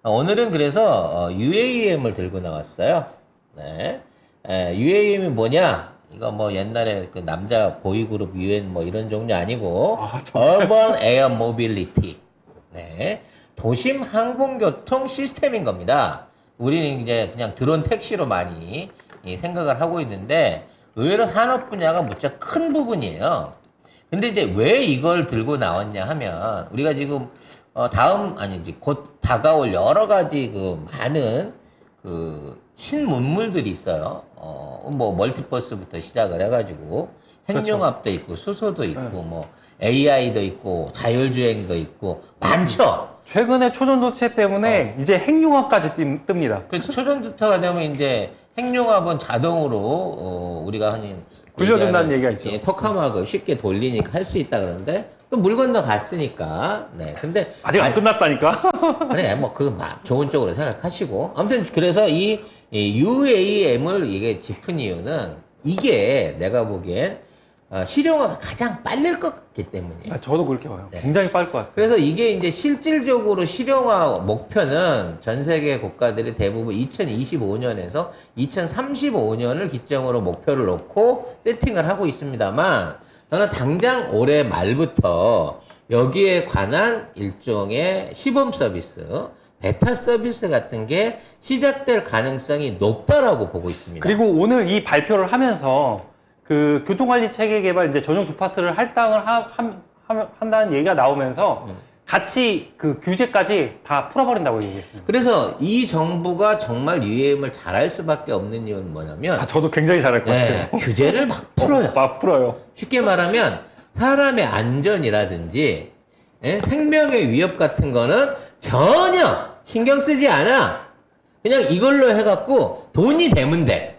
오늘은 그래서 UAM을 들고 나왔어요. 네. UAM이 뭐냐? 이거 뭐 옛날에 그 남자 보이그룹 UN 뭐 이런 종류 아니고 Urban Air Mobility. 네. 도심 항공교통 시스템인 겁니다. 우리는 이제 그냥 드론 택시로 많이 생각을 하고 있는데 의외로 산업 분야가 무척 큰 부분이에요. 근데 이제 왜 이걸 들고 나왔냐 하면 우리가 지금 곧 다가올 여러 가지 그 많은 그 신문물들이 있어요. 뭐 멀티버스부터 시작을 해가지고 핵융합도 있고 수소도 있고 뭐 AI도 있고 자율주행도 있고 많죠. 최근에 초전도체 때문에 이제 핵융합까지 뜹니다. 그렇죠. 초전도체가 되면 이제 핵융합은 자동으로 우리가 하는 굴려준다는 얘기가 있죠. 예, 토카마그 쉽게 돌리니까 할 수 있다 그러는데 또 물 건너 갔으니까. 네. 근데 아직 안 끝났다니까. 그래 뭐 그 좋은 쪽으로 생각하시고 아무튼 그래서 이 UAM을 이게 짚은 이유는 이게 내가 보기엔 실용화가 가장 빠를 것 같기 때문이에요. 저도 그렇게 봐요. 네. 굉장히 빠를 것 같아요. 그래서 이게 이제 실질적으로 실용화 목표는 전 세계 국가들이 대부분 2025년에서 2035년을 기점으로 목표를 놓고 세팅을 하고 있습니다만 저는 당장 올해 말부터 여기에 관한 일종의 시범 서비스, 베타 서비스 같은 게 시작될 가능성이 높다라고 보고 있습니다. 그리고 오늘 이 발표를 하면서 그 교통관리 체계 개발 이제 전용 주파수를 할당을 한다는 얘기가 나오면서 같이 그 규제까지 다 풀어버린다고 얘기했습니다. 그래서 이 정부가 정말 UAM을 잘할 수밖에 없는 이유는 뭐냐면 저도 굉장히 잘할 것 같아요. 규제를 막 풀어요. 막 풀어요. 쉽게 말하면 사람의 안전이라든지 생명의 위협 같은 거는 전혀 신경 쓰지 않아. 그냥 이걸로 해갖고 돈이 되면 돼.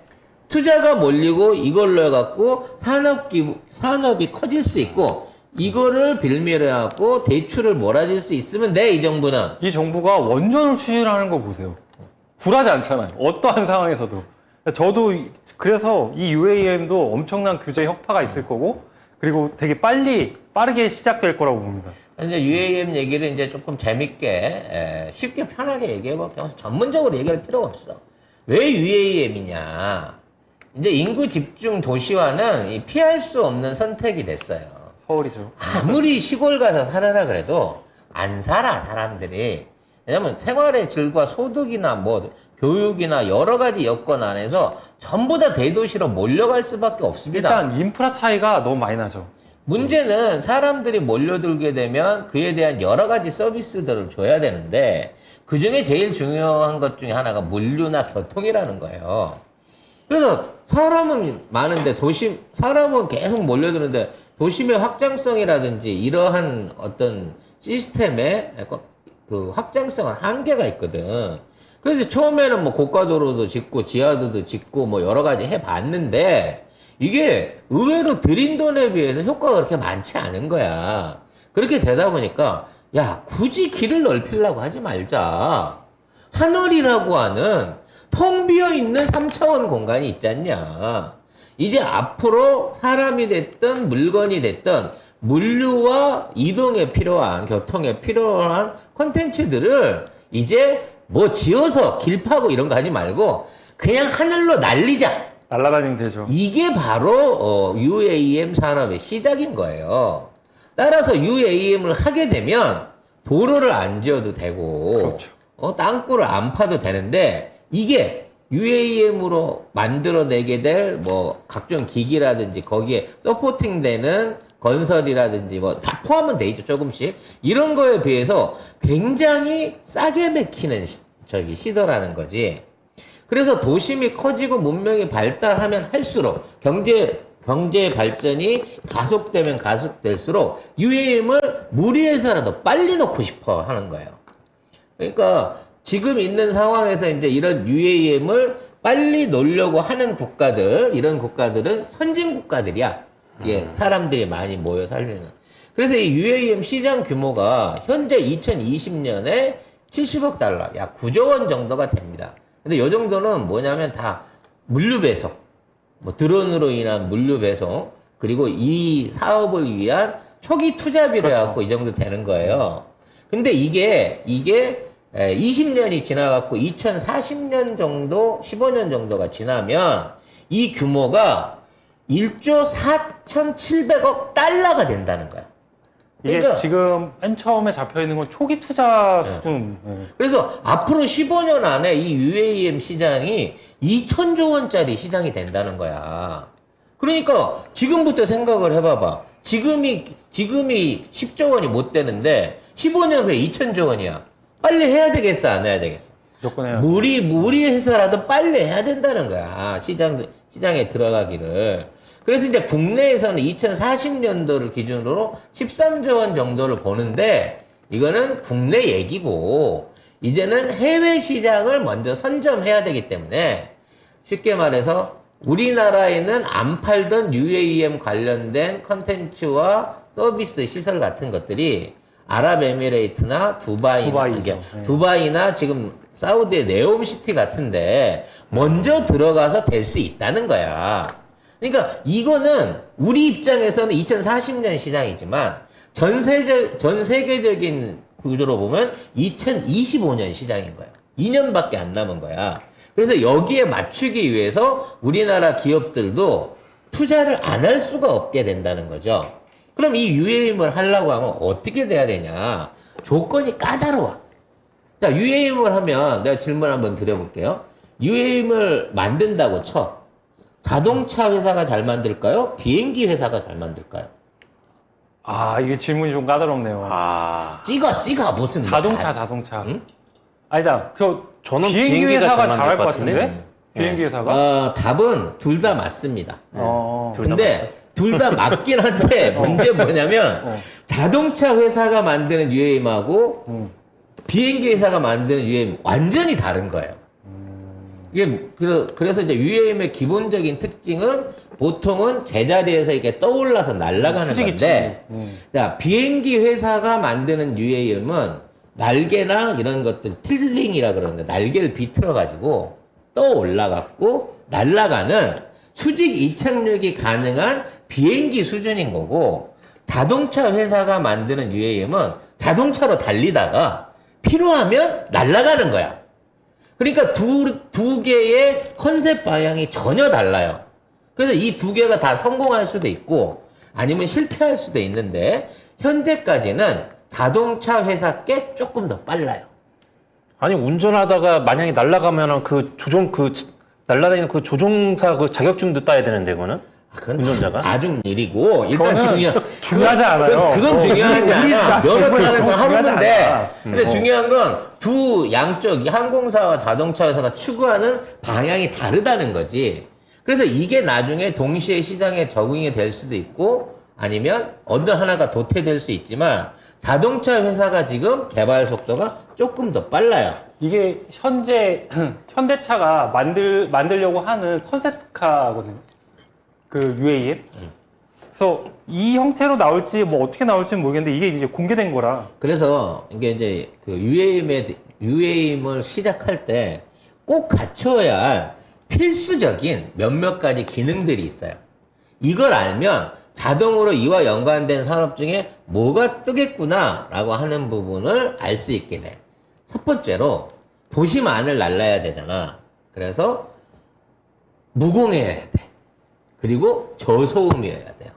투자가 몰리고 이걸로 해갖고 산업이 커질 수 있고 이거를 빌미로 해갖고 대출을 몰아줄 수 있으면 돼, 이 정부는. 이 정부가 원전을 추진하는 거 보세요. 굴하지 않잖아요. 어떠한 상황에서도. 저도 그래서 이 UAM도 엄청난 규제 혁파가 있을 거고 그리고 되게 빠르게 시작될 거라고 봅니다. 그래서 이제 UAM 얘기를 이제 조금 재밌게 쉽게 편하게 얘기해볼게요. 전문적으로 얘기할 필요가 없어. 왜 UAM이냐? 이제 인구 집중 도시화는 피할 수 없는 선택이 됐어요. 서울이죠. 아무리 시골 가서 살아라 그래도 안 살아, 사람들이. 왜냐면 생활의 질과 소득이나 뭐 교육이나 여러 가지 여건 안에서 전부 다 대도시로 몰려갈 수밖에 없습니다. 일단 인프라 차이가 너무 많이 나죠. 문제는 사람들이 몰려들게 되면 그에 대한 여러 가지 서비스들을 줘야 되는데 그 중에 제일 중요한 것 중에 하나가 물류나 교통이라는 거예요. 그래서 사람은 많은데 사람은 계속 몰려드는데 도심의 확장성이라든지 이러한 어떤 시스템의 그 확장성은 한계가 있거든. 그래서 처음에는 뭐 고가도로도 짓고 지하도도 짓고 뭐 여러 가지 해봤는데 이게 의외로 들인 돈에 비해서 효과가 그렇게 많지 않은 거야. 그렇게 되다 보니까 야, 굳이 길을 넓히려고 하지 말자. 하늘이라고 하는 텅 비어있는 3차원 공간이 있지 않냐. 이제 앞으로 사람이 됐든 물건이 됐든 물류와 이동에 필요한, 교통에 필요한 콘텐츠들을 이제 뭐 지어서 길 파고 이런 거 하지 말고 그냥 하늘로 날리자. 날아다니면 되죠. 이게 바로 UAM 산업의 시작인 거예요. 따라서 UAM을 하게 되면 도로를 안 지어도 되고 그렇죠. 땅굴을 안 파도 되는데 이게 UAM으로 만들어내게 될 뭐 각종 기기라든지 거기에 서포팅되는 건설이라든지 뭐 다 포함은 돼 있죠, 조금씩. 이런 거에 비해서 굉장히 싸게 맥히는 시도라는 거지. 그래서 도심이 커지고 문명이 발달하면 할수록 경제 발전이 가속되면 가속될수록 UAM을 무리해서라도 빨리 넣고 싶어 하는 거예요. 그러니까 지금 있는 상황에서 이제 이런 UAM을 빨리 놓으려고 하는 이런 국가들은 선진 국가들이야. 이게 사람들이 많이 모여 살리는. 그래서 이 UAM 시장 규모가 현재 2020년에 70억 달러, 약 9조 원 정도가 됩니다. 근데 이 정도는 뭐냐면 다 물류 배송, 뭐 드론으로 인한 물류 배송, 그리고 이 사업을 위한 초기 투자비로 해갖고 이 정도 되는 거예요. 근데 이게 20년이 지나갖고 2040년 정도, 15년 정도가 지나면 이 규모가 1조 4,700억 달러가 된다는 거야. 이게 그러니까 지금 맨 처음에 잡혀 있는 건 초기 투자 수준. 그래서 앞으로 15년 안에 이 UAM 시장이 2,000조 원짜리 시장이 된다는 거야. 그러니까 지금부터 생각을 해봐봐. 지금이 10조 원이 못 되는데 15년 후에 2,000조 원이야. 빨리 해야 되겠어, 안 해야 되겠어? 무조건 해야 무리해서라도 빨리 해야 된다는 거야. 시장에 들어가기를. 그래서 이제 국내에서는 2040년도를 기준으로 13조 원 정도를 보는데 이거는 국내 얘기고 이제는 해외 시장을 먼저 선점해야 되기 때문에 쉽게 말해서 우리나라에는 안 팔던 UAM 관련된 컨텐츠와 서비스 시설 같은 것들이 아랍에미레이트나 두바이나 지금 사우디의 네옴시티 같은데 먼저 들어가서 될 수 있다는 거야. 그러니까 이거는 우리 입장에서는 2040년 시장이지만 전 세계적인 구조로 보면 2025년 시장인 거야. 2년밖에 안 남은 거야. 그래서 여기에 맞추기 위해서 우리나라 기업들도 투자를 안 할 수가 없게 된다는 거죠. 그럼 이 UAM을 하려고 하면 어떻게 돼야 되냐? 조건이 까다로워. 자, UAM을 하면 내가 질문 한번 드려볼게요. UAM을 만든다고 쳐. 자동차 회사가 잘 만들까요? 비행기 회사가 잘 만들까요? 이게 질문이 좀 까다롭네요. 찍어. 무슨. 자동차. 응? 아니다. 저는 비행기 비행기가 회사가 잘 잘할 만들 것 것 같은데? 비행기 회사가? 답은 둘 다 맞습니다. 둘다 둘 다 맞긴 한데, 문제 뭐냐면, 자동차 회사가 만드는 UAM하고, 비행기 회사가 만드는 UAM 완전히 다른 거예요. 이게, 그래서 이제 UAM의 기본적인 특징은, 보통은 제자리에서 이렇게 떠올라서 날아가는 건데, 자, 비행기 회사가 만드는 UAM은, 날개나 이런 것들, 틸링이라 그러는데, 날개를 비틀어가지고, 떠올라갖고, 날아가는, 수직 이착륙이 가능한 비행기 수준인 거고 자동차 회사가 만드는 UAM은 자동차로 달리다가 필요하면 날아가는 거야. 그러니까 두 개의 컨셉 방향이 전혀 달라요. 그래서 이 두 개가 다 성공할 수도 있고 아니면 실패할 수도 있는데 현재까지는 자동차 회사 께 조금 더 빨라요. 아니 운전하다가 만약에 날아가면은 날아다니는 그 조종사 그 자격증도 따야 되는데 그거는 그건 운전자가 나중 일이고 일단 중요하지 않아요. 그건 중요하지 않아. 면허를 하는 건 중요하지 하는데 않아. 근데 중요한 건 두 양쪽 항공사와 자동차 회사가 추구하는 방향이 다르다는 거지. 그래서 이게 나중에 동시에 시장에 적응이 될 수도 있고 아니면 어느 하나가 도태될 수 있지만 자동차 회사가 지금 개발 속도가 조금 더 빨라요. 이게 현대차가 만들려고 하는 컨셉카거든요. 그 UAM. 그래서 이 형태로 나올지 뭐 어떻게 나올지는 모르겠는데 이게 이제 공개된 거라. 그래서 이게 이제 그 UAM을 시작할 때 꼭 갖춰야 할 필수적인 몇몇 가지 기능들이 있어요. 이걸 알면 자동으로 이와 연관된 산업 중에 뭐가 뜨겠구나라고 하는 부분을 알 수 있게 돼. 첫 번째로 도심안을 날라야 되잖아. 그래서 무공해야 돼. 그리고 저소음이어야 돼요.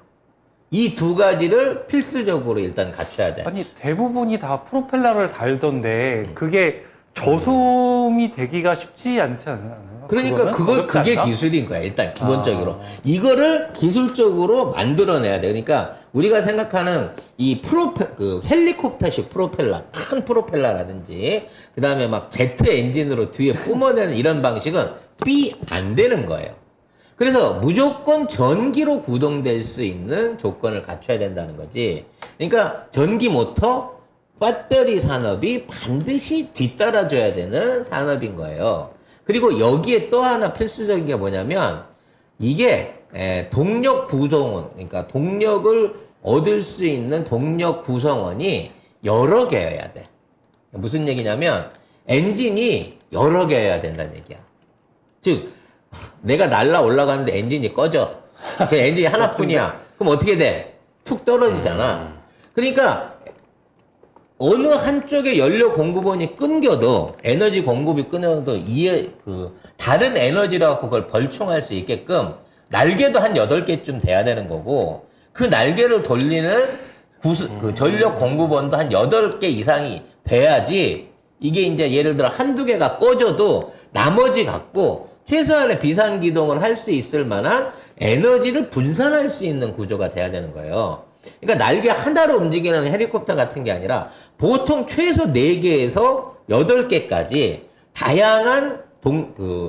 이 두 가지를 필수적으로 일단 갖춰야 돼. 아니 대부분이 다 프로펠러를 달던데 그게 저소음이 되기가 쉽지 않지 않나요? 그러니까 그게 기술인 거야. 일단 기본적으로 이거를 기술적으로 만들어내야 돼. 그러니까 우리가 생각하는 이 헬리콥터식 프로펠러, 큰 프로펠러라든지 그다음에 막 제트 엔진으로 뒤에 뿜어내는 이런 방식은 안 되는 거예요. 그래서 무조건 전기로 구동될 수 있는 조건을 갖춰야 된다는 거지. 그러니까 전기 모터, 배터리 산업이 반드시 뒤따라줘야 되는 산업인 거예요. 그리고 여기에 또 하나 필수적인 게 뭐냐면 이게 동력 구성원, 그러니까 동력을 얻을 수 있는 동력 구성원이 여러 개여야 돼. 무슨 얘기냐면 엔진이 여러 개여야 된다는 얘기야. 즉 내가 날라 올라가는데 엔진이 꺼져. 그 엔진이 하나뿐이야. 그럼 어떻게 돼? 툭 떨어지잖아. 그러니까 어느 한쪽에 연료 공급원이 끊겨도 에너지 공급이 끊어도 다른 에너지로 갖고 그걸 벌충할 수 있게끔 날개도 한 8개쯤 돼야 되는 거고 그 날개를 돌리는 그 전력 공급원도 한 8개 이상이 돼야지 이게 이제 예를 들어 한두 개가 꺼져도 나머지 갖고 최소한의 비상기동을 할 수 있을 만한 에너지를 분산할 수 있는 구조가 돼야 되는 거예요. 그러니까 날개 하나로 움직이는 헬리콥터 같은 게 아니라 보통 최소 4개에서 8개까지 다양한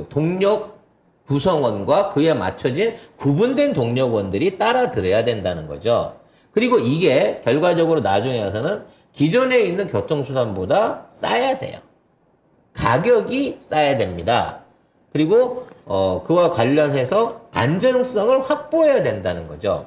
동력 구성원과 그에 맞춰진 구분된 동력원들이 따라들어야 된다는 거죠. 그리고 이게 결과적으로 나중에 와서는 기존에 있는 교통수단보다 싸야 돼요. 가격이 싸야 됩니다. 그리고 그와 관련해서 안전성을 확보해야 된다는 거죠.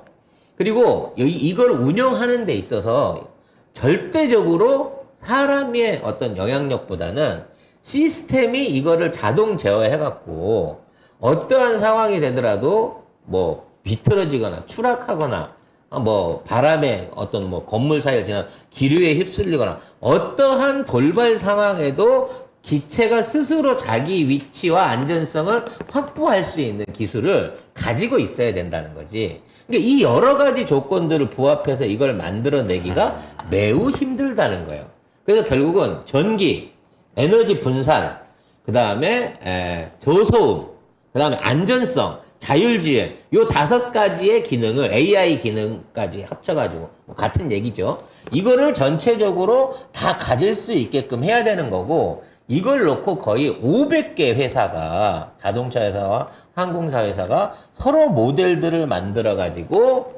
그리고 이걸 운영하는 데 있어서 절대적으로 사람의 어떤 영향력보다는 시스템이 이거를 자동 제어해갖고 어떠한 상황이 되더라도 뭐 비틀어지거나 추락하거나 뭐 바람에 어떤 뭐 건물 사이를 지나 기류에 휩쓸리거나 어떠한 돌발 상황에도 기체가 스스로 자기 위치와 안전성을 확보할 수 있는 기술을 가지고 있어야 된다는 거지. 그러니까 이 여러 가지 조건들을 부합해서 이걸 만들어내기가 매우 힘들다는 거예요. 그래서 결국은 전기, 에너지 분산, 그 다음에 저소음, 그 다음에 안전성, 자율주행, 요 5가지의 기능을 AI 기능까지 합쳐가지고 같은 얘기죠. 이거를 전체적으로 다 가질 수 있게끔 해야 되는 거고 이걸 놓고 거의 500개 회사가 자동차 회사와 항공사 회사가 서로 모델들을 만들어가지고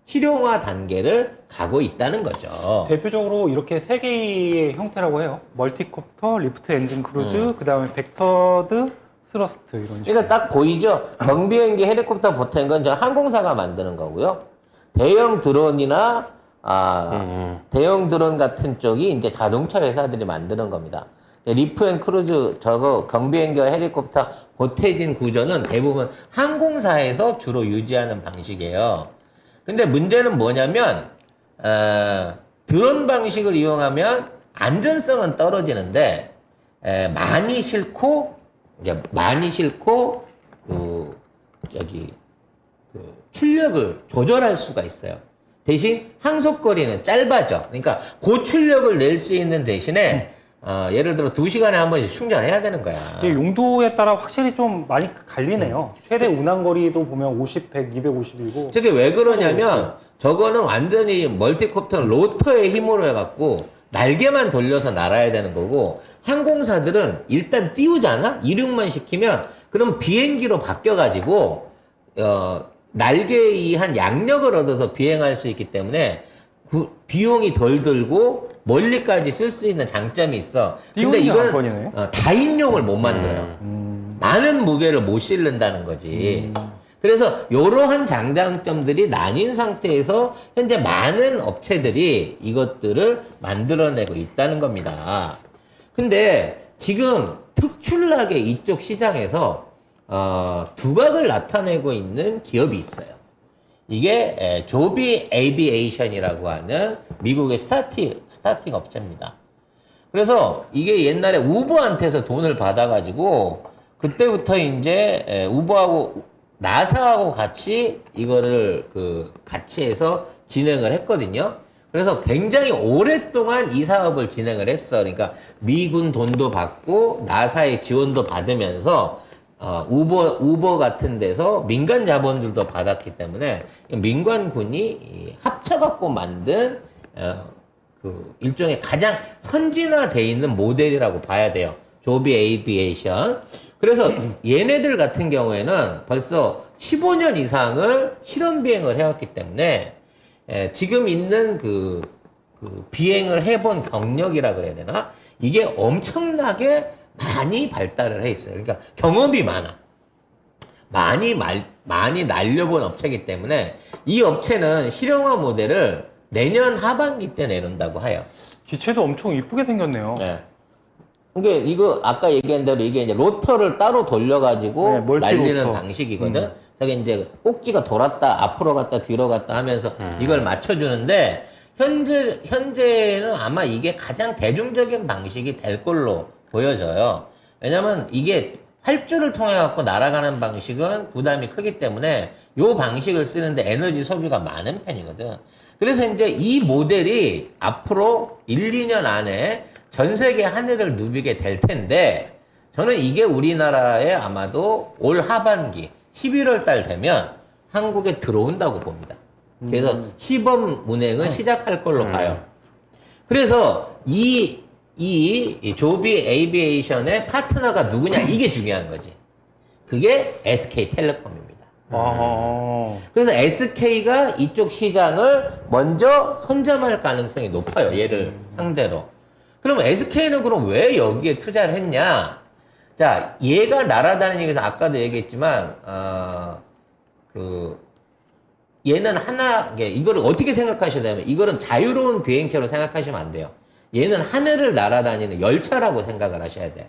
실용화 단계를 가고 있다는 거죠. 대표적으로 이렇게 3개의 형태라고 해요. 멀티콥터, 리프트 엔진 크루즈, 그 다음에 벡터드, 스러스트 이런 식으로. 그러니까 딱 보이죠? 경비행기 헬리콥터 보탠 건 저 항공사가 만드는 거고요. 대형 드론이나 대형 드론 같은 쪽이 이제 자동차 회사들이 만드는 겁니다. 리프 앤 크루즈 저거 경비행기와 헬리콥터 보태진 구조는 대부분 항공사에서 주로 유지하는 방식이에요. 근데 문제는 뭐냐면 드론 방식을 이용하면 안전성은 떨어지는데 많이 싣고 출력을 조절할 수가 있어요. 대신 항속거리는 짧아져. 그러니까 고출력을 낼 수 있는 대신에 예를 들어 2시간에 한 번씩 충전해야 되는 거야. 이게 용도에 따라 확실히 좀 많이 갈리네요. 최대 운항거리도 보면 50, 100, 250이고. 저게 왜 그러냐면 저거는 완전히 멀티콥터는 로터의 힘으로 해갖고 날개만 돌려서 날아야 되는 거고 항공사들은 일단 띄우잖아? 이륙만 시키면 그럼 비행기로 바뀌어가지고 날개의 한 양력을 얻어서 비행할 수 있기 때문에 비용이 덜 들고 멀리까지 쓸 수 있는 장점이 있어. 근데 이건 다인용을 못 만들어요. 많은 무게를 못 실른다는 거지. 그래서 이러한 장단점들이 나뉜 상태에서 현재 많은 업체들이 이것들을 만들어내고 있다는 겁니다. 근데 지금 특출나게 이쪽 시장에서 두각을 나타내고 있는 기업이 있어요. 이게 조비 에이비에이션이라고 하는 미국의 스타팅 업체입니다. 그래서 이게 옛날에 우버한테서 돈을 받아가지고 그때부터 이제 우버하고 나사하고 같이 이거를 같이 해서 진행을 했거든요. 그래서 굉장히 오랫동안 이 사업을 진행을 했어. 그러니까 미군 돈도 받고 나사의 지원도 받으면서 우버 같은 데서 민간 자본들도 받았기 때문에 민간군이 합쳐갖고 만든 일종의 가장 선진화되어 있는 모델이라고 봐야 돼요. 조비 에이비에이션. 그래서 얘네들 같은 경우에는 벌써 15년 이상을 실험 비행을 해왔기 때문에 지금 있는 비행을 해본 경력이라 그래야 되나? 이게 엄청나게 많이 발달을 해 있어요. 그러니까 경험이 많아. 많이 날려본 업체이기 때문에 이 업체는 실용화 모델을 내년 하반기 때 내놓는다고 해요. 기체도 엄청 이쁘게 생겼네요. 네. 그러니까 이거 아까 얘기한 대로 이게 이제 로터를 따로 돌려가지고 날리는 방식이거든. 저게 이제 꼭지가 돌았다 앞으로 갔다 뒤로 갔다 하면서 이걸 맞춰주는데 현재는 아마 이게 가장 대중적인 방식이 될 걸로 보여져요. 왜냐면 이게 활주를 통해 갖고 날아가는 방식은 부담이 크기 때문에 이 방식을 쓰는데 에너지 소비가 많은 편이거든. 그래서 이제 이 모델이 앞으로 1, 2년 안에 전 세계 하늘을 누비게 될 텐데 저는 이게 우리나라에 아마도 올 하반기 11월 달 되면 한국에 들어온다고 봅니다. 그래서 시범 운행은 시작할 걸로 봐요. 그래서 이 조비 에이비에이션의 파트너가 누구냐 이게 중요한 거지. 그게 SK텔레콤입니다. 그래서 SK가 이쪽 시장을 먼저 선점할 가능성이 높아요. 얘를 상대로. 그러면 SK는 그럼 왜 여기에 투자를 했냐? 자, 얘가 날아다니기 위해서 아까도 얘기했지만 얘는 이거를 어떻게 생각하시냐면 이거는 자유로운 비행체로 생각하시면 안 돼요. 얘는 하늘을 날아다니는 열차라고 생각을 하셔야 돼.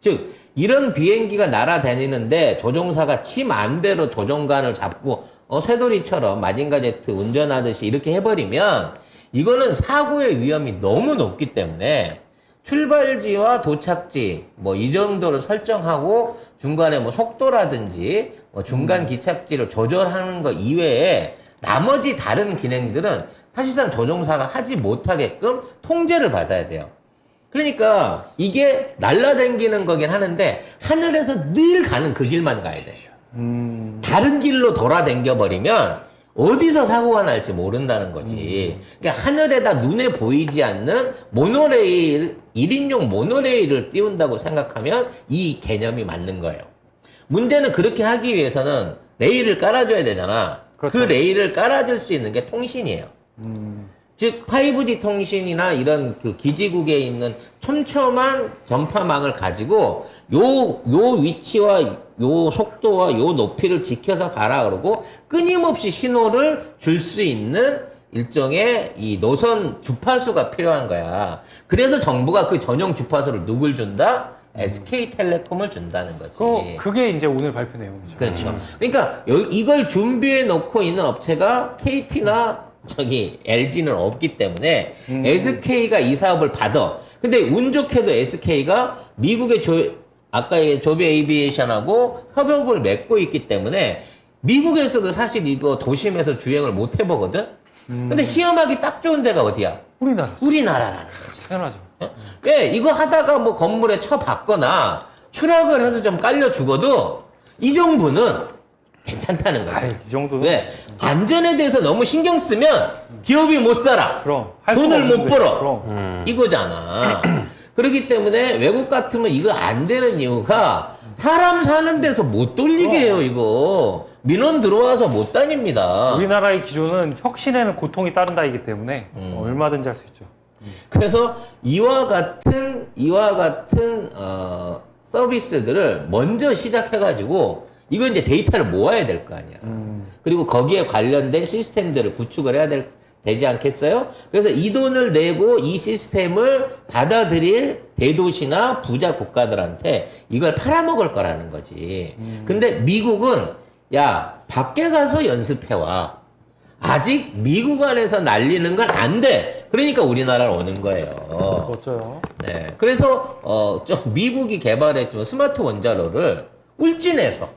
즉 이런 비행기가 날아다니는데 조종사가 지 맘대로 조종관을 잡고 쇠돌이처럼 마징가 제트 운전하듯이 이렇게 해버리면 이거는 사고의 위험이 너무 높기 때문에 출발지와 도착지 뭐 이 정도를 설정하고 중간에 뭐 속도라든지 뭐 중간 기착지를 조절하는 것 이외에 나머지 다른 기능들은 사실상 조종사가 하지 못하게끔 통제를 받아야 돼요. 그러니까 이게 날아다니는 거긴 하는데 하늘에서 늘 가는 그 길만 가야 돼요. 다른 길로 돌아다녀 버리면 어디서 사고가 날지 모른다는 거지. 그러니까 하늘에다 눈에 보이지 않는 모노레일, 1인용 모노레일을 띄운다고 생각하면 이 개념이 맞는 거예요. 문제는 그렇게 하기 위해서는 레일을 깔아줘야 되잖아. 그렇죠. 그 레일을 깔아줄 수 있는 게 통신이에요. 즉 5G 통신이나 이런 그 기지국에 있는 촘촘한 전파망을 가지고 요 위치와 요 속도와 요 높이를 지켜서 가라 그러고 끊임없이 신호를 줄 수 있는 일종의 이 노선 주파수가 필요한 거야. 그래서 정부가 그 전용 주파수를 누굴 준다? SK텔레콤을 준다는 거지. 그게 이제 오늘 발표 내용이죠. 그렇죠. 그러니까 이걸 준비해 놓고 있는 업체가 KT나 LG는 없기 때문에 SK가 이 사업을 받아. 근데 운 좋게도 SK가 미국의 아까의 조비 에이비에이션하고 협업을 맺고 있기 때문에 미국에서도 사실 이거 도심에서 주행을 못 해보거든? 근데 시험하기 딱 좋은 데가 어디야? 우리나라라는 거지. 당연하죠. 왜? 이거 하다가 뭐 건물에 쳐박거나 추락을 해서 좀 깔려 죽어도 이 정부는 괜찮다는 거죠. 이 정도는. 왜? 안전에 대해서 너무 신경 쓰면 기업이 못 살아. 그럼. 돈을 못 벌어. 그럼. 이거잖아. 그렇기 때문에 외국 같으면 이거 안 되는 이유가 사람 사는 데서 못 돌리게 해요, 이거. 민원 들어와서 못 다닙니다. 우리나라의 기존은 혁신에는 고통이 따른다이기 때문에 얼마든지 할 수 있죠. 그래서 이와 같은 서비스들을 먼저 시작해가지고 이건 이제 데이터를 모아야 될 거 아니야. 그리고 거기에 관련된 시스템들을 구축을 해야 되지 않겠어요? 그래서 이 돈을 내고 이 시스템을 받아들일 대도시나 부자 국가들한테 이걸 팔아먹을 거라는 거지. 근데 미국은 야, 밖에 가서 연습해와. 아직 미국 안에서 날리는 건 안 돼. 그러니까 우리나라로 오는 거예요. 멋져요. 네. 그래서, 좀 미국이 개발했죠. 스마트 원자로를 울진에서,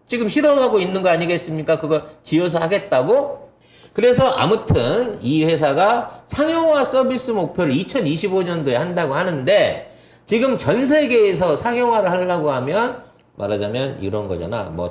지금 실험하고 있는 거 아니겠습니까? 그걸 지어서 하겠다고? 그래서 아무튼 이 회사가 상용화 서비스 목표를 2025년도에 한다고 하는데 지금 전 세계에서 상용화를 하려고 하면 말하자면 이런 거잖아. 뭐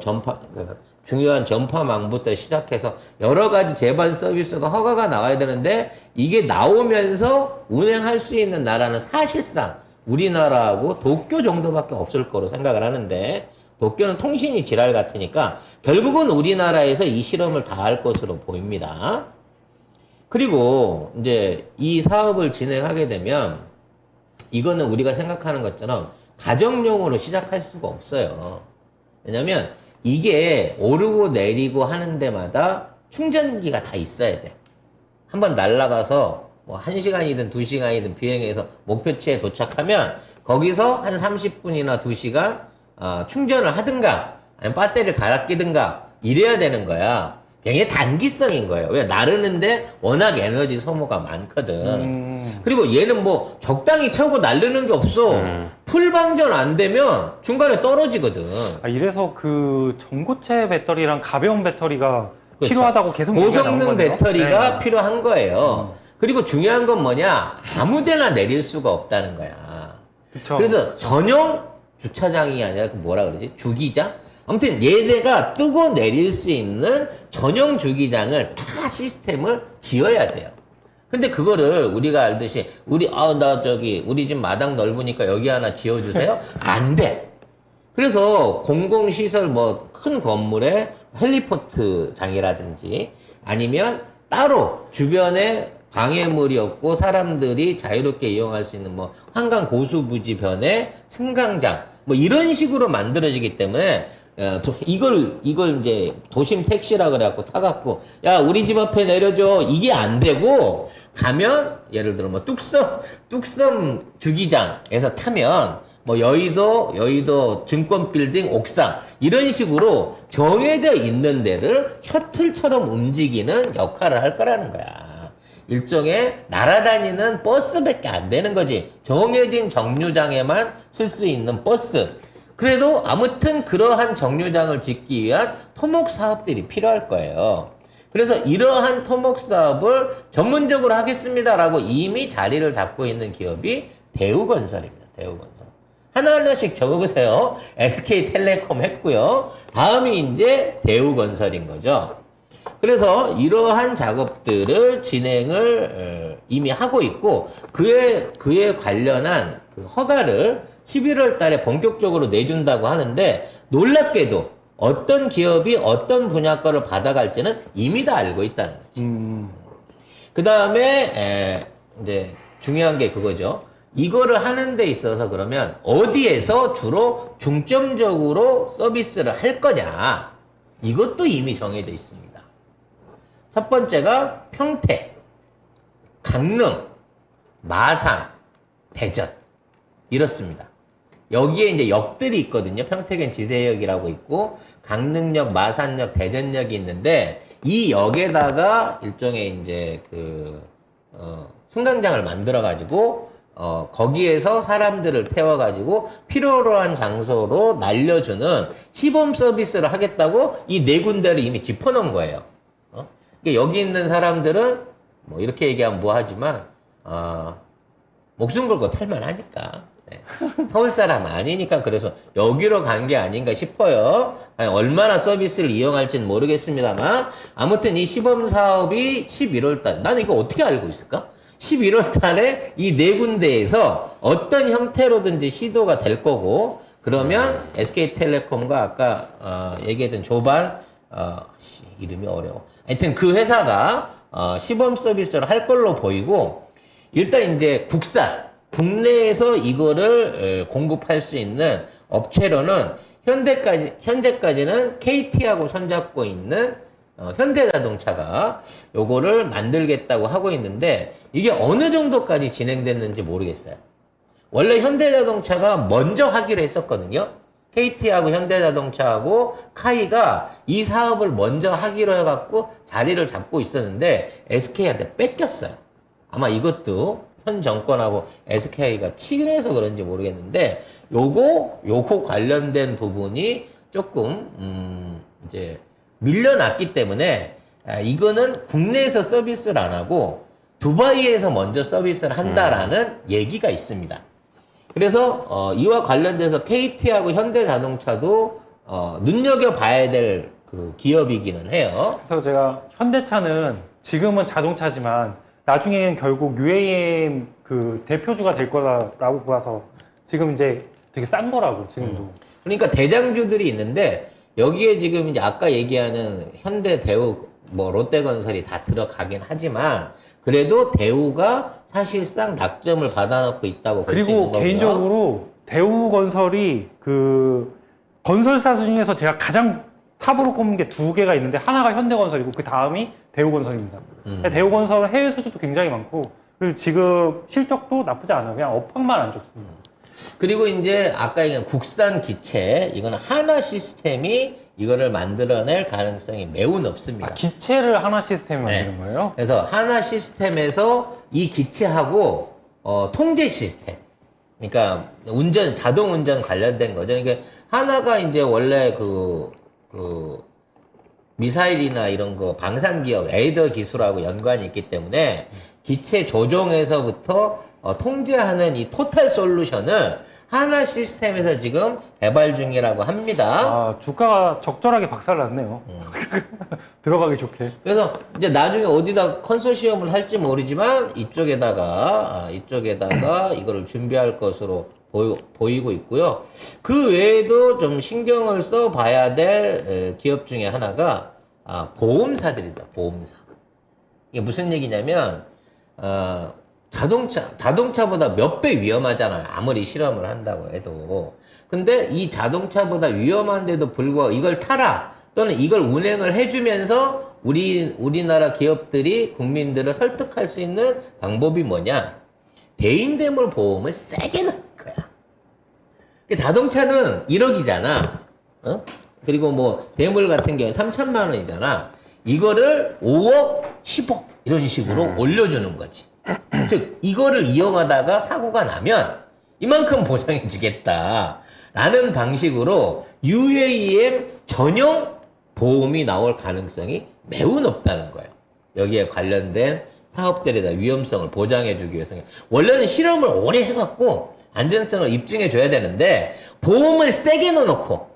중요한 전파망부터 시작해서 여러 가지 제반 서비스가 허가가 나와야 되는데 이게 나오면서 운행할 수 있는 나라는 사실상 우리나라하고 도쿄 정도밖에 없을 거로 생각을 하는데 도쿄는 통신이 지랄 같으니까 결국은 우리나라에서 이 실험을 다 할 것으로 보입니다. 그리고 이제 이 사업을 진행하게 되면 이거는 우리가 생각하는 것처럼 가정용으로 시작할 수가 없어요. 왜냐면 이게 오르고 내리고 하는 데마다 충전기가 다 있어야 돼. 한번 날아가서 뭐 1시간이든 2시간이든 비행해서 목표지에 도착하면 거기서 한 30분이나 2시간 충전을 하든가 아니면 배터리를 갈아 끼든가 이래야 되는 거야. 굉장히 단기성인 거예요. 왜? 나르는데 워낙 에너지 소모가 많거든. 그리고 얘는 뭐 적당히 채우고 날르는 게 없어. 풀방전 안 되면 중간에 떨어지거든. 아, 이래서 그 전고체 배터리랑 가벼운 배터리가 그렇죠. 필요하다고 계속 얘기가 나온 고성능 거네요. 배터리가 네. 필요한 거예요. 그리고 중요한 건 뭐냐? 아무데나 내릴 수가 없다는 거야. 그쵸. 그래서 전용 주차장이 아니라 그 뭐라 그러지? 주기장? 아무튼 얘네가 뜨고 내릴 수 있는 전용 주기장을 다 시스템을 지어야 돼요. 근데 그거를 우리가 알듯이 우리 집 마당 넓으니까 여기 하나 지어주세요? 안 돼. 그래서 공공시설 뭐 큰 건물에 헬리포트장이라든지 아니면 따로 주변에 방해물이 없고 사람들이 자유롭게 이용할 수 있는 뭐 한강 고수부지변에 승강장 뭐 이런 식으로 만들어지기 때문에 이걸 이제 도심 택시라 그래갖고 타갖고 야 우리 집 앞에 내려줘 이게 안 되고 가면 예를 들어 뭐 뚝섬 주기장에서 타면 뭐 여의도 증권빌딩 옥상 이런 식으로 정해져 있는 데를 셔틀처럼 움직이는 역할을 할 거라는 거야. 일종의 날아다니는 버스밖에 안 되는 거지. 정해진 정류장에만 쓸 수 있는 버스. 그래도 아무튼 그러한 정류장을 짓기 위한 토목 사업들이 필요할 거예요. 그래서 이러한 토목 사업을 전문적으로 하겠습니다라고 이미 자리를 잡고 있는 기업이 대우건설입니다. 대우건설. 하나하나씩 적어보세요. SK텔레콤 했고요. 다음이 이제 대우건설인 거죠. 그래서 이러한 작업들을 진행을 이미 하고 있고 그에 관련한 그 허가를 11월 달에 본격적으로 내준다고 하는데 놀랍게도 어떤 기업이 어떤 분야 거를 받아갈지는 이미 다 알고 있다는 거지. 그 다음에 이제 중요한 게 그거죠. 이거를 하는 데 있어서 그러면 어디에서 주로 중점적으로 서비스를 할 거냐. 이것도 이미 정해져 있습니다. 첫 번째가 평택, 강릉, 마산, 대전 이렇습니다. 여기에 이제 역들이 있거든요. 평택엔 지세역이라고 있고 강릉역, 마산역, 대전역이 있는데 이 역에다가 일종의 이제 승강장을 만들어 가지고 거기에서 사람들을 태워가지고 필요로 한 장소로 날려주는 시범 서비스를 하겠다고 이 네 군데를 이미 짚어놓은 거예요. 그러니까 여기 있는 사람들은 뭐 이렇게 얘기하면 뭐하지만 목숨 걸고 탈만하니까 네. 서울 사람 아니니까 그래서 여기로 간 게 아닌가 싶어요. 아니, 얼마나 서비스를 이용할지는 모르겠습니다만 아무튼 이 시범 사업이 11월 달 나는 이거 어떻게 알고 있을까? 11월 달에 이 네 군데에서 어떤 형태로든지 시도가 될 거고 그러면 SK텔레콤과 아까 얘기했던 조반 이름이 어려워. 하여튼 그 회사가 시범 서비스를 할 걸로 보이고 일단 이제 국내에서 이거를 공급할 수 있는 업체로는 현재까지는 KT하고 손잡고 있는 현대자동차가 요거를 만들겠다고 하고 있는데 이게 어느 정도까지 진행됐는지 모르겠어요. 원래 현대자동차가 먼저 하기로 했었거든요. KT하고 현대자동차하고 카이가 이 사업을 먼저 하기로 해갖고 자리를 잡고 있었는데 SK한테 뺏겼어요. 아마 이것도 현 정권하고 SK가 친해서 그런지 모르겠는데 요거 관련된 부분이 조금 이제 밀려났기 때문에 이거는 국내에서 서비스를 안 하고 두바이에서 먼저 서비스를 한다라는 얘기가 있습니다. 그래서 이와 관련돼서 KT하고 현대자동차도 눈여겨봐야 될 그 기업이기는 해요. 그래서 제가 현대차는 지금은 자동차지만 나중에는 결국 UAM 그 대표주가 될 거라고 봐서 지금 이제 되게 싼 거라고 지금도. 그러니까 대장주들이 있는데 여기에 지금 이제 아까 얘기하는 현대, 대우, 뭐 롯데건설이 다 들어가긴 하지만 그래도 대우가 사실상 낙점을 받아놓고 있다고 볼 수 있는 그리고 거고요. 개인적으로 대우건설이 그 건설사 중에서 제가 가장 탑으로 꼽는 게 두 개가 있는데 하나가 현대건설이고 그 다음이 대우건설입니다. 대우건설은 해외 수주도 굉장히 많고 그리고 지금 실적도 나쁘지 않아요. 그냥 업황만 안 좋습니다. 그리고 이제 아까 얘기한 국산 기체 이거는 하나 시스템이 이거를 만들어낼 가능성이 매우 높습니다. 기체를 하나 시스템에 만드는 네. 거예요? 그래서 하나 시스템에서 이 기체하고 통제 시스템, 그러니까 자동 운전 관련된 거죠. 그러니까 하나가 이제 원래 그 미사일이나 이런 거 방산 기업 에이더 기술하고 연관이 있기 때문에 기체 조종에서부터 통제하는 이 토탈 솔루션을 하나 시스템에서 지금 개발 중이라고 합니다. 아, 주가가 적절하게 박살났네요. 들어가기 좋게. 그래서 이제 나중에 어디다 컨소시엄을 할지 모르지만 이쪽에다가 이거를 준비할 것으로 보이고 있고요. 그 외에도 좀 신경을 써봐야 될 기업 중에 하나가 보험사들이다. 보험사. 이게 무슨 얘기냐면 자동차보다 몇 배 위험하잖아요. 아무리 실험을 한다고 해도. 근데 이 자동차보다 위험한데도 불구하고 이걸 타라 또는 이걸 운행을 해주면서 우리나라 기업들이 국민들을 설득할 수 있는 방법이 뭐냐? 대인대물 보험을 세게 넣는 거야. 자동차는 1억이잖아. 그리고 뭐 대물 같은 경우 3천만 원이잖아. 이거를 5억, 10억 이런 식으로 올려주는 거지. 즉 이거를 이용하다가 사고가 나면 이만큼 보장해 주겠다 라는 방식으로 UAM 전용 보험이 나올 가능성이 매우 높다는 거예요. 여기에 관련된 사업들에 대한 위험성을 보장해 주기 위해서. 원래는 실험을 오래 해갖고 안전성을 입증해 줘야 되는데 보험을 세게 넣어놓고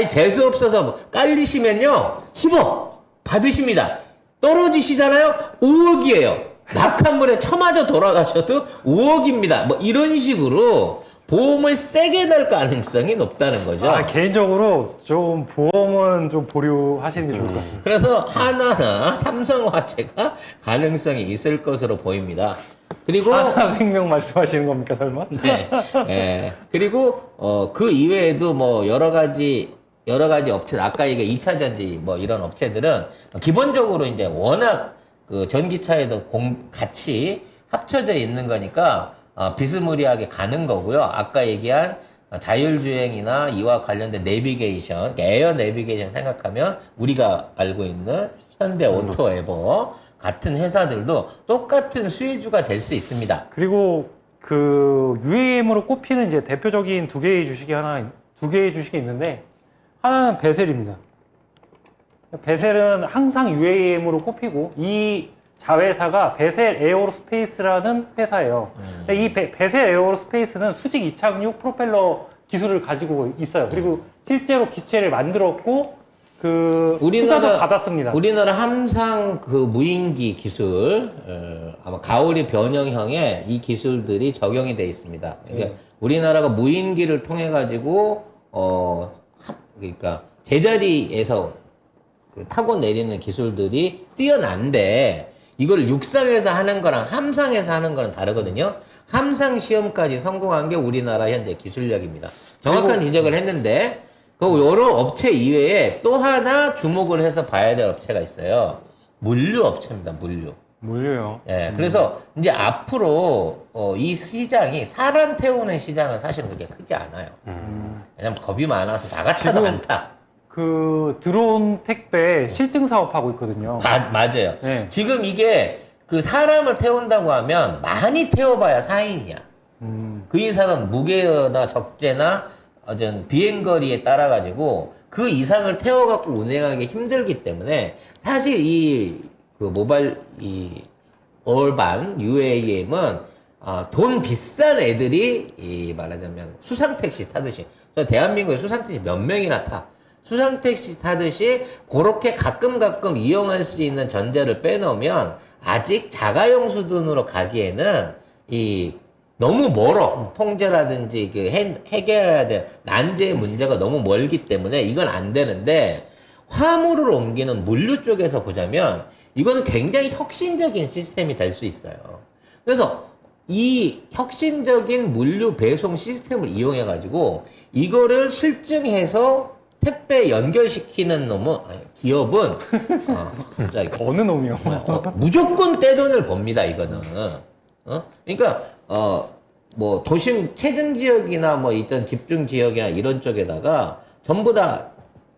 재수 없어서 깔리시면요 10억 받으십니다. 떨어지시잖아요 5억이에요. 낙하물에 쳐맞아 돌아가셔도 5억입니다. 뭐 이런 식으로 보험을 세게 낼 가능성이 높다는 거죠. 개인적으로 좀 보험은 좀 보류하시는 게 좋을 것 같습니다. 그래서 하나나 삼성화재가 가능성이 있을 것으로 보입니다. 그리고 하나생명 말씀하시는 겁니까 설마? 네. 그리고 그 이외에도 뭐 여러 가지 업체, 아까 이게 2차 전지 뭐 이런 업체들은 기본적으로 이제 워낙 그 전기차에도 같이 합쳐져 있는 거니까 비스무리하게 가는 거고요. 아까 얘기한 자율주행이나 이와 관련된 내비게이션, 그러니까 에어 내비게이션 생각하면 우리가 알고 있는 현대 오토에버 같은 회사들도 똑같은 수혜주가 될 수 있습니다. 그리고 그 UAM으로 꼽히는 이제 대표적인 두 개의 주식이 있는데 하나는 베셀입니다. 베셀은 항상 UAM으로 꼽히고 이 자회사가 베셀 에어로스페이스라는 회사예요. 이 베셀 에어로스페이스는 수직 이착륙 프로펠러 기술을 가지고 있어요. 그리고 실제로 기체를 만들었고 투자도 받았습니다. 우리나라 함상 그 무인기 기술 아마 가오리 변형형에 이 기술들이 적용이 돼 있습니다. 그러니까 우리나라가 무인기를 통해 가지고 그러니까 제자리에서 타고 내리는 기술들이 뛰어난데 이걸 육상에서 하는 거랑 함상에서 하는 거는 다르거든요. 함상 시험까지 성공한 게 우리나라 현재 기술력입니다. 정확한 지적을 했는데 여러 업체 이외에 또 하나 주목을 해서 봐야 될 업체가 있어요. 물류 업체입니다. 물류요. 예, 그래서 이제 앞으로 이 시장이 사람 태우는 시장은 사실은 그렇게 크지 않아요. 왜냐면 겁이 많아서 나 같아도 안 타. 그 드론 택배 실증 사업하고 있거든요. 맞아요. 네. 지금 이게 그 사람을 태운다고 하면 많이 태워봐야 4인이야. 그 이상은 무게나 적재나 어떤 비행거리에 따라가지고 그 이상을 태워갖고 운행하기 힘들기 때문에 사실 어반 UAM은 돈 비싼 애들이 말하자면 수상택시 타듯이 대한민국에 수상택시 몇 명이나 타. 수상택시 타듯이 그렇게 가끔 이용할 수 있는 전제를 빼놓으면 아직 자가용 수준으로 가기에는 너무 멀어. 통제라든지 해결해야 될 난제의 문제가 너무 멀기 때문에 이건 안 되는데 화물을 옮기는 물류 쪽에서 보자면 이거는 굉장히 혁신적인 시스템이 될 수 있어요. 그래서 이 혁신적인 물류 배송 시스템을 이용해가지고 이거를 실증해서 택배 연결시키는 기업은 갑자기 어느 놈이요? 무조건 떼돈을 법니다. 이거는 그러니까 뭐 도심 체증 지역이나 뭐 있던 집중 지역이나 이런 쪽에다가 전부 다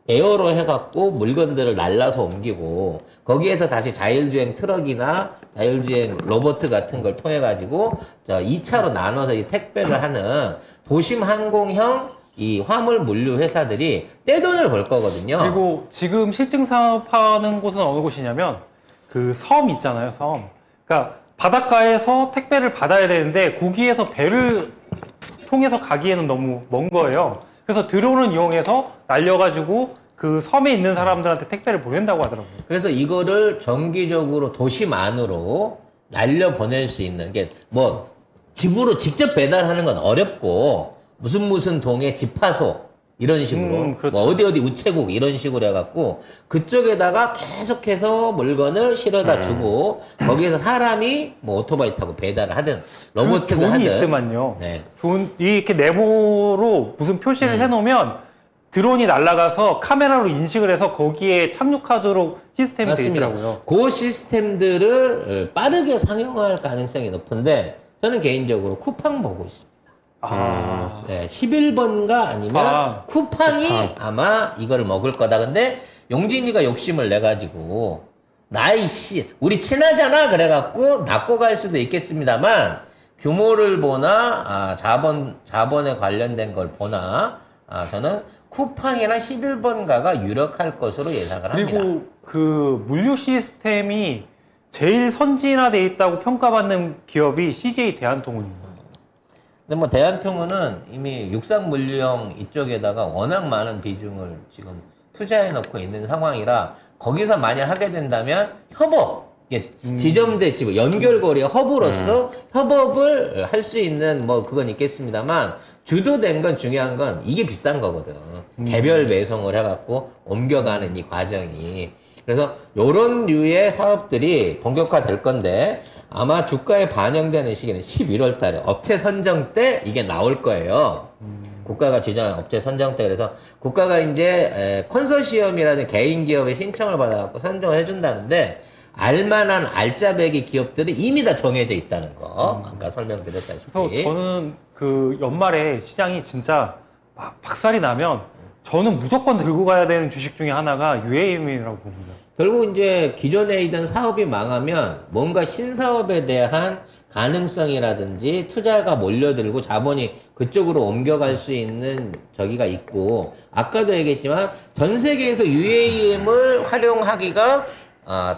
에어로 해갖고 물건들을 날라서 옮기고 거기에서 다시 자율주행 트럭이나 자율주행 로봇 같은 걸 통해 가지고 2차로 나눠서 이 택배를 하는 도심 항공형 이 화물 물류 회사들이 떼돈을 벌 거거든요. 그리고 지금 실증 사업하는 곳은 어느 곳이냐면 그 섬 있잖아요, 섬. 그러니까 바닷가에서 택배를 받아야 되는데 거기에서 배를 통해서 가기에는 너무 먼 거예요. 그래서 드론을 이용해서 날려가지고 그 섬에 있는 사람들한테 택배를 보낸다고 하더라고요. 그래서 이거를 정기적으로 도심 안으로 날려 보낼 수 있는 게 뭐 집으로 직접 배달하는 건 어렵고 무슨 동의 집화소 이런 식으로 그렇죠. 뭐 어디 우체국 이런 식으로 해갖고 그쪽에다가 계속해서 물건을 실어다 주고 거기에서 사람이 뭐 오토바이 타고 배달을 하든 로봇을 그 존이 하든 있더만요. 네. 이렇게 네모로 무슨 표시를 해놓으면 드론이 날아가서 카메라로 인식을 해서 거기에 착륙하도록 시스템이 되어 맞습니다. 있더라고요. 그 시스템들을 빠르게 상용화할 가능성이 높은데 저는 개인적으로 쿠팡 보고 있습니다. 네, 11번가 아니면 쿠팡이 아마 이걸 먹을 거다. 근데 용진이가 욕심을 내가지고 나이씨 우리 친하잖아 그래갖고 낚고 갈 수도 있겠습니다만 규모를 보나 자본에 관련된 걸 보나 저는 쿠팡이나 11번가가 유력할 것으로 예상을 합니다. 그리고 그 물류 시스템이 제일 선진화되어 있다고 평가받는 기업이 CJ 대한통운입니다. 근데 뭐 대한통운은 이미 육상 물류형 이쪽에다가 워낙 많은 비중을 지금 투자해 놓고 있는 상황이라 거기서 만약 하게 된다면 협업 이게 지점대 지점 연결고리의 허브로서 협업을 할 수 있는 뭐 그건 있겠습니다만 주도된 건 중요한 건 이게 비싼 거거든. 개별 배송을 해갖고 옮겨가는 이 과정이. 그래서 요런 류의 사업들이 본격화될 건데 아마 주가에 반영되는 시기는 11월 달에 업체 선정 때 이게 나올 거예요. 국가가 지정한 업체 선정 때 그래서 국가가 이제 컨소시엄이라는 개인 기업의 신청을 받아갖고 선정을 해준다는데 알만한 알짜배기 기업들이 이미 다 정해져 있다는 거 아까 설명드렸다시피. 그래서 저는 그 연말에 시장이 진짜 박살이 나면 저는 무조건 들고 가야 되는 주식 중에 하나가 UAM이라고 봅니다. 결국 이제 기존에 있던 사업이 망하면 뭔가 신사업에 대한 가능성이라든지 투자가 몰려들고 자본이 그쪽으로 옮겨갈 수 있는 저기가 있고 아까도 얘기했지만 전 세계에서 UAM을 활용하기가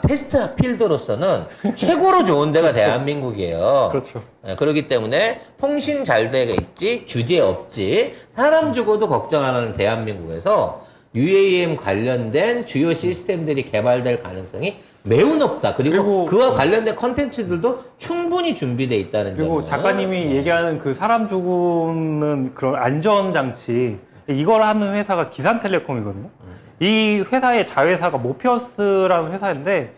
테스트 필드로서는 최고로 좋은 데가 대한민국이에요. 그렇죠. 네, 그렇기 때문에 통신 잘 되게 있지, 규제 없지, 사람 죽어도 걱정 안 하는 대한민국에서 UAM 관련된 주요 시스템들이 개발될 가능성이 매우 높다. 그리고 그와 관련된 컨텐츠들도 충분히 준비되어 있다는 점. 그리고 작가님이 얘기하는 그 사람 죽는 그런 안전장치, 이걸 하는 회사가 기산텔레콤이거든요. 이 회사의 자회사가 모피어스라는 회사인데,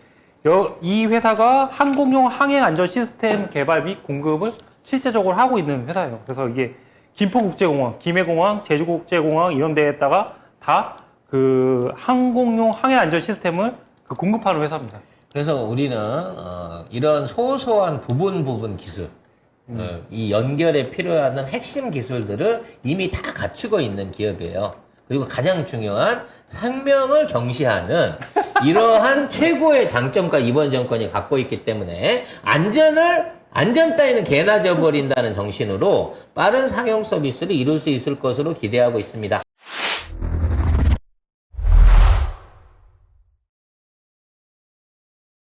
이 회사가 항공용 항행 안전 시스템 개발 및 공급을 실제적으로 하고 있는 회사예요. 그래서 이게 김포국제공항, 김해공항, 제주국제공항 이런 데에다가 다 그 항공용 항해 안전 시스템을 공급하는 회사입니다. 그래서 우리는 이런 소소한 부분 기술, 이 연결에 필요한 핵심 기술들을 이미 다 갖추고 있는 기업이에요. 그리고 가장 중요한 생명을 경시하는 이러한 최고의 장점과 이번 정권이 갖고 있기 때문에 안전 따위는 개나 져버린다는 정신으로 빠른 상용 서비스를 이룰 수 있을 것으로 기대하고 있습니다.